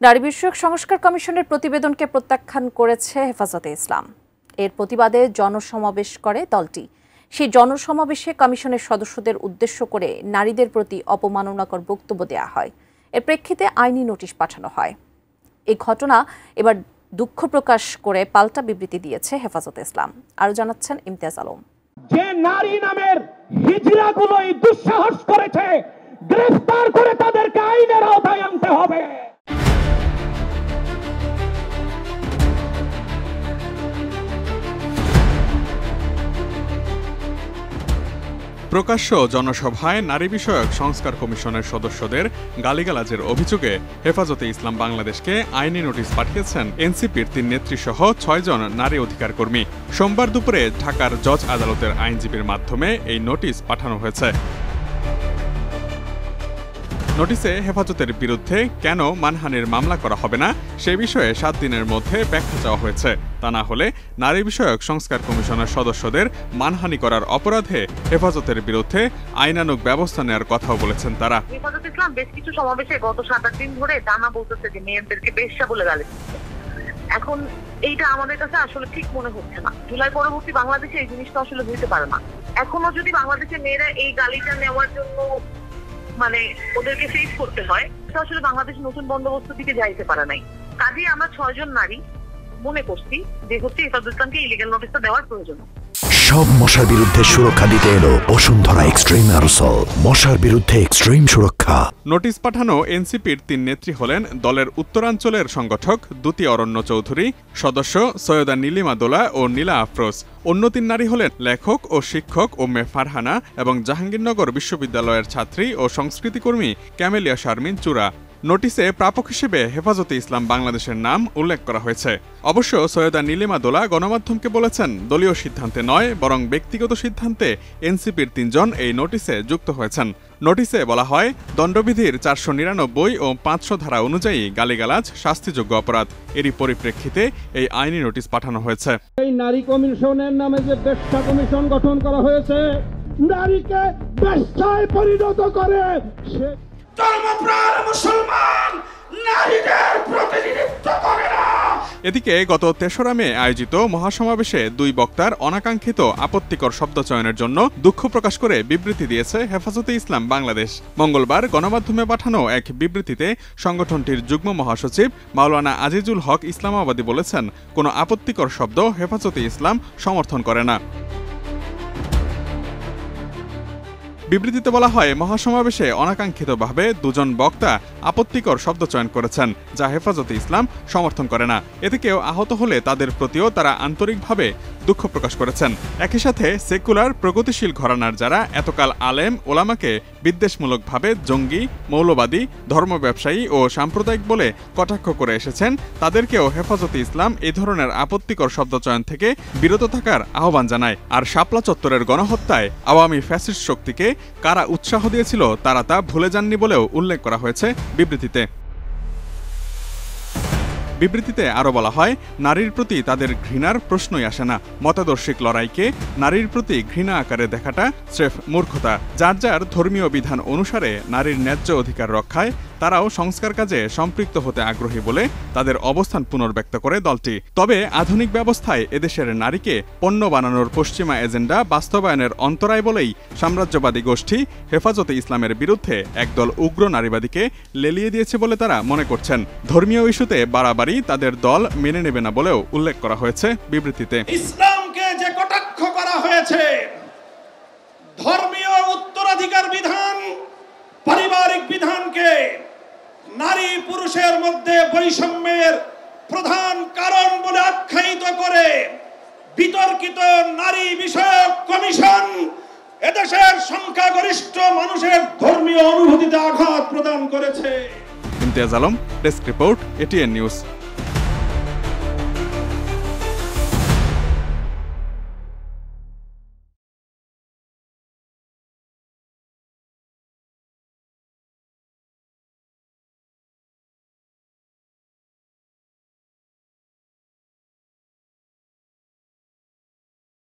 নারী বিষয়ক সংস্কার কমিশনের প্রতিবেদনকে প্রত্যাখ্যান করেছে হেফাজতে ইসলাম। এর প্রতিবাদে জনসমাবেশ করে দলটি। সেই জনসমাবেশে কমিশনের সদস্যদের উদ্দেশ্য করে নারীদের প্রতি অপমাননাকর বক্তব্য দেওয়া হয়। এর প্রেক্ষিতে আইনি নোটিশ পাঠানো হয়। এই ঘটনা এবার দুঃখ প্রকাশ করে পাল্টা বিবৃতি দিয়েছে হেফাজতে ইসলাম। আরো জানাচ্ছেন ইমতিয়াজ আলম। যে নারী নামের হিজড়াগুলোই দুঃসাহস করেছে, গ্রেফতার করে তাদেরকে আইনের আওতায় আনতে হবে। প্রকাশ্য জনসভায় নারী বিষয়ক সংস্কার কমিশনের সদস্যদের গালিগালাজের অভিযোগে হেফাজতে ইসলাম বাংলাদেশকে আইনি নোটিশ পাঠিয়েছেন এনসিপির ৩ নেত্রীসহ ৬ জন নারী অধিকার কর্মী। সোমবার দুপুরে ঢাকার জজ আদালতের আইনজীবীর মাধ্যমে এই নোটিশ পাঠানো হয়েছে। নোটিশে হেফাজতের বিরুদ্ধে কেন মানহানির মামলা করা হবে না সে বিষয়ে ৭ দিনের মধ্যে ব্যাখ্যা চাওয়া হয়েছে। তা না হলে নারী বিষয়ক সংস্কার কমিশনের সদস্যদের মানহানি করার অপরাধে হেফাজতের বিরুদ্ধে আইনানুগ ব্যবস্থা নেওয়ার কথাও বলেছেন তারা। হেফাজত ইসলাম বেশ কিছু সমাবেশে গত ৭-৮ দিন ধরে টানা বলতেছে যে মেয়েদেরকে বেশ্যা বলে গালি দিচ্ছে। এখন এইটা আমাদের কাছে আসলে ঠিক মনে হচ্ছে না। জুলাই পরবর্তী বাংলাদেশে এই জিনিসটা আসলে হইতে পারে না। এখনো যদি বাংলাদেশের মেয়েরা এই গালিটা নেওয়ার জন্য মানে ওদেরকে ফেস করতে হয়, এটা আসলে বাংলাদেশ নতুন বন্দোবস্ত দিকে যাইতে পারে নাই। কাজেই আমরা ৬ জন নারী মনে করছি যে হচ্ছে হেফাজত ইসলামকে ইলিগাল নোটিশটা দেওয়ার প্রয়োজন। সব মশার বিরুদ্ধে সুরক্ষা দিতে এলো বসুন্ধরা এক্সট্রিম অ্যারোসল, মশার বিরুদ্ধে এক্সট্রিম সুরক্ষা। নোটিশ পাঠানো এনসিপির ৩ নেত্রী হলেন দলের উত্তরাঞ্চলের সংগঠক দ্যুতি অরণ্য চৌধুরী, সদস্য সৈয়দা নীলিমা দোলা ও নীলা আফরোজ। অন্য ৩ নারী হলেন লেখক ও শিক্ষক উম্মে ফারহানা এবং জাহাঙ্গীরনগর বিশ্ববিদ্যালয়ের ছাত্রী ও সংস্কৃতিকর্মী ক্যামেলিয়া শারমিন চূড়া। নোটিশে প্রাপক হিসেবে হেফাজতে ইসলাম বাংলাদেশের নাম উল্লেখ করা হয়েছে। অবশ্য সৈয়দা নীলিমা দোলা গণমাধ্যমকে বলেছেন, দলীয় সিদ্ধান্তে নয় বরং ব্যক্তিগত সিদ্ধান্তে এনসিপির ৩ জন এই নোটিশে যুক্ত হয়েছেন। নোটিশে বলা হয়, দণ্ডবিধির ৪৯৯ ও ৫০০ ধারা অনুযায়ী গালিগালাজ শাস্তিযোগ্য অপরাধ। এরই পরিপ্রেক্ষিতে এই আইনি নোটিশ পাঠানো হয়েছে। এই নারী কমিশনের নামে যে বেশ্যা কমিশন গঠন করা হয়েছে, নারীকে বেশ্যায় পরিণত করে সে ধর্মপ্রাণ মুসলমান নারীদের প্রতিনিধিত্ব করে না। এদিকে গত ৩রা মে আয়োজিত মহাসমাবেশে ২ বক্তার অনাকাঙ্ক্ষিত আপত্তিকর শব্দ চয়নের জন্য দুঃখ প্রকাশ করে বিবৃতি দিয়েছে হেফাজতে ইসলাম বাংলাদেশ। মঙ্গলবার গণমাধ্যমে পাঠানো এক বিবৃতিতে সংগঠনটির যুগ্ম মহাসচিব মাওলানা আজিজুল হক ইসলামাবাদী বলেছেন, কোনো আপত্তিকর শব্দ হেফাজতে ইসলাম সমর্থন করে না। বিবৃতিতে বলা হয়, মহাসমাবেশে অনাকাঙ্ক্ষিতভাবে ২ জন বক্তা আপত্তিকর শব্দ চয়ন করেছেন, যা হেফাজতে ইসলাম সমর্থন করে না। এতে কেউ আহত হলে তাদের প্রতিও তারা আন্তরিকভাবে দুঃখ প্রকাশ করেছেন। একই সাথে সেকুলার প্রগতিশীল ঘরানার যারা এতকাল আলেম ওলামাকে বিদ্বেষমূলকভাবে জঙ্গি, মৌলবাদী, ধর্ম ব্যবসায়ী ও সাম্প্রদায়িক বলে কটাক্ষ করে এসেছেন, তাদেরকেও হেফাজতে ইসলাম এই ধরনের আপত্তিকর শব্দ চয়ন থেকে বিরত থাকার আহ্বান জানায়। আর শাপলা চত্বরের গণহত্যায় আওয়ামী ফ্যাসিস্ট শক্তিকে কারা উৎসাহ দিয়েছিল তারা তা ভুলে যাননি বলেও উল্লেখ করা হয়েছে বিবৃতিতে। বিবৃতিতে আরও বলা হয়, নারীর প্রতি তাদের ঘৃণার প্রশ্নই আসে না। মতাদর্শিক লড়াইকে নারীর প্রতি ঘৃণা আকারে দেখাটা স্রেফ মূর্খতা। যার যার ধর্মীয় বিধান অনুসারে নারীর ন্যায্য অধিকার রক্ষায় তারাও সংস্কার কাজে সম্পৃক্ত হতে আগ্রহী বলে তাদের অবস্থান পুনর্ব্যক্ত করে দলটি। তবে আধুনিক ব্যবস্থায় এদেশের নারীকে পণ্য বানানোর পশ্চিমা এজেন্ডা বাস্তবায়নের অন্তরায় বলেই সাম্রাজ্যবাদী গোষ্ঠী হেফাজতে ইসলামের বিরুদ্ধে একদল উগ্র নারীবাদীকে লেলিয়ে দিয়েছে বলে তারা মনে করছেন। ধর্মীয় ইস্যুতে বাড়াবাড়ি তাদের দল মেনে নেবে না বলেও উল্লেখ করা হয়েছে বিবৃতিতে। ইসলামকে যে কটাক্ষ করা হয়েছে, ধর্মীয় উত্তরাধিকার বিধান, পারিবারিক বিধানকে নারী পুরুষের মধ্যে বৈষম্যের প্রধান কারণ বলে আখ্যায়িত করে বিতর্কিত নারী বিষয়ক কমিশন এদেশের সংখ্যাগরিষ্ঠ মানুষের ধর্মীয় অনুভূতিতে আঘাত প্রদান করেছে। Imtiaz Alam, desk report, ATN news.